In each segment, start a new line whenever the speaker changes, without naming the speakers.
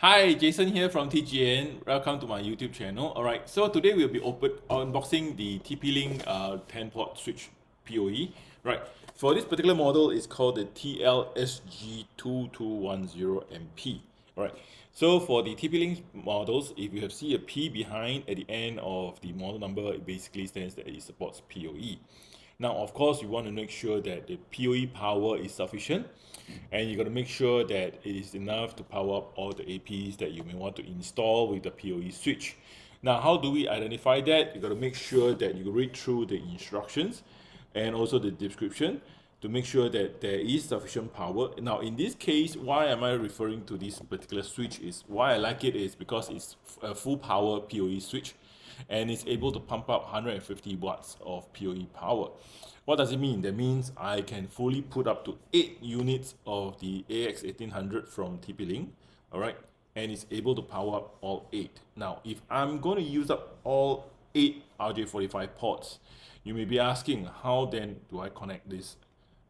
Hi, Jason here from TGN. Welcome to my YouTube channel. Alright, so today we'll be unboxing the TP-Link 10-port switch PoE. Right, for this particular model, it's called the SG2210MP. Alright, so for the TP-Link models, if you have see a P behind at the end of the model number, it basically stands that it supports PoE. Now, of course, you want to make sure that the PoE power is sufficient, and you got to make sure that it is enough to power up all the APs that you may want to install with the PoE switch. Now, how do we identify that? You got to make sure that you read through the instructions and also the description to make sure that there is sufficient power. Now, in this case, why am I referring to this particular switch is why I like it is because it's a full power PoE switch and it's able to pump up 150 watts of PoE power. What does it mean? That means I can fully put up to 8 units of the AX1800 from TP-Link, all right, and it's able to power up all 8. Now, if I'm going to use up all 8 RJ45 ports, you may be asking, how then do I connect this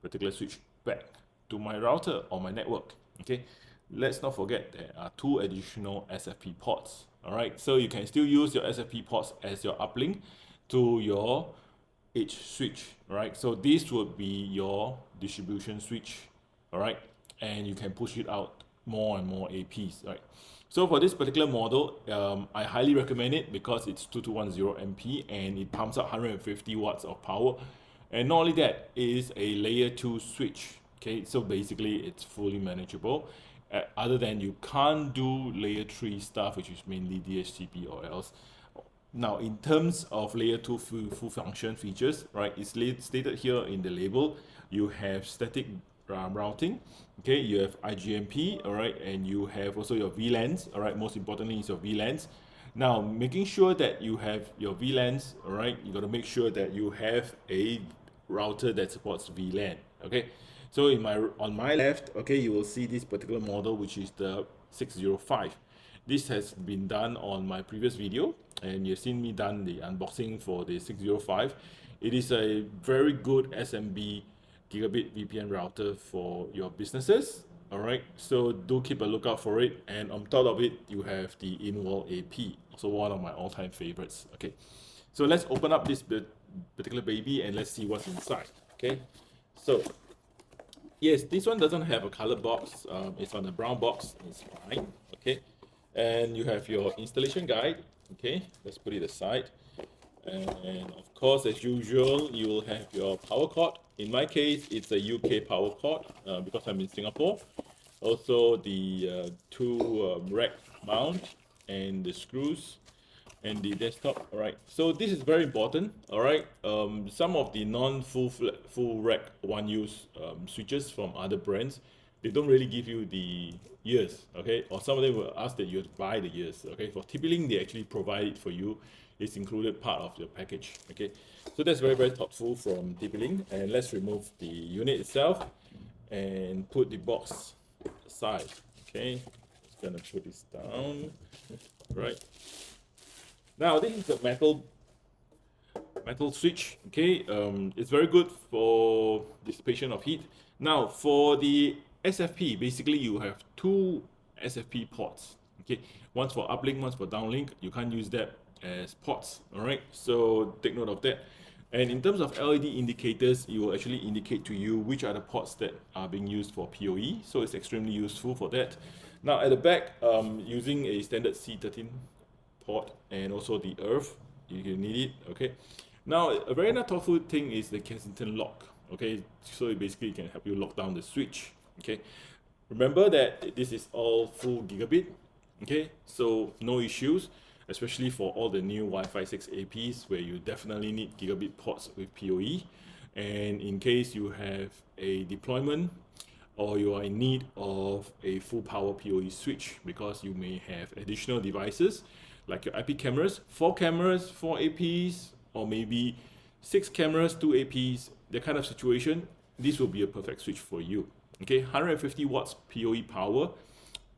particular switch back to my router or my network? Okay, let's not forget there are 2 additional SFP ports. All right, so you can still use your SFP ports as your uplink to your edge switch. All right, so this would be your distribution switch. All right, and you can push it out more and more APs. Right. So for this particular model, I highly recommend it because it's 2210MP and it pumps out 150 watts of power. And not only that, it is a layer 2 switch. Okay, so basically it's fully manageable. Other than you can't do layer 3 stuff, which is mainly DHCP or else. Now, in terms of layer 2 full function features, right, it's stated here in the label. You have static routing, okay, you have IGMP, all right, and you have also your VLANs, all right, most importantly is your VLANs. Now, making sure that you have your VLANs, all right, you got to make sure that you have a router that supports VLAN, okay. So on my left, okay, you will see this particular model, which is the 605. This has been done on my previous video, and you've seen me done the unboxing for the 605. It is a very good SMB Gigabit VPN router for your businesses. All right, so do keep a lookout for it. And on top of it, you have the in-wall AP, also one of my all-time favorites. Okay, so let's open up this particular baby and let's see what's inside. Okay, so yes, this one doesn't have a color box. It's on a brown box. It's fine. Okay, and you have your installation guide. Okay, let's put it aside. And of course, as usual, you will have your power cord. In my case, it's a UK power cord because I'm in Singapore. Also, the 2 rack mount and the screws and the desktop. All right, so this is very important. All right, some of the full rack one use switches from other brands, they don't really give you the ears, okay, or some of them will ask that you have to buy the ears. Okay, for TP-Link, they actually provide it for you. It's included part of your package. Okay, so that's very, very thoughtful from TP-Link. And let's remove the unit itself and put the box aside. Okay, just gonna put this down. Right, now this is a metal switch. Okay, it's very good for dissipation of heat. Now for the SFP, basically you have 2 SFP ports. Okay, one's for uplink, one's for downlink. You can't use that as ports. All right, so take note of that. And in terms of LED indicators, it will actually indicate to you which are the ports that are being used for PoE. So it's extremely useful for that. Now at the back, using a standard C13 port and also the earth, you need it. Okay, now a very thoughtful thing is the Kensington lock. Okay, so it basically can help you lock down the switch. Okay, remember that this is all full gigabit. Okay, so no issues, especially for all the new Wi-Fi 6 APs where you definitely need gigabit ports with PoE. And in case you have a deployment or you are in need of a full power PoE switch because you may have additional devices like your IP cameras, 4 cameras, 4 APs, or maybe 6 cameras, 2 APs, that kind of situation, this will be a perfect switch for you. Okay, 150 watts PoE power,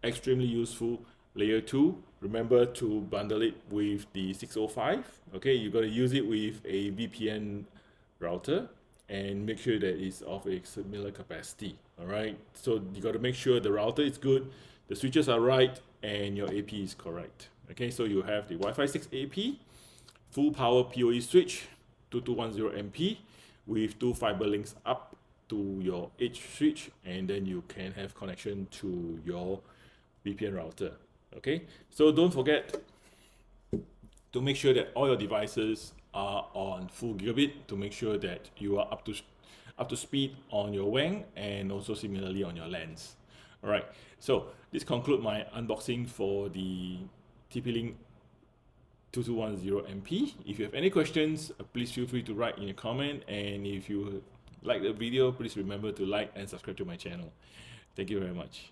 extremely useful. Layer 2, remember to bundle it with the 605. Okay, you got to use it with a VPN router and make sure that it's of a similar capacity. All right, so you got to make sure the router is good, the switches are right, and your AP is correct. Okay, so you have the Wi-Fi 6 AP, full power PoE switch, 2210MP, with 2 fiber links up to your edge switch, and then you can have connection to your VPN router. Okay, so don't forget to make sure that all your devices are on full gigabit, to make sure that you are up to speed on your WAN and also similarly on your LANs. All right, so this concludes my unboxing for the TP-Link 2210MP. If you have any questions, please feel free to write in a comment, and if you like the video, please remember to like and subscribe to my channel. Thank you very much.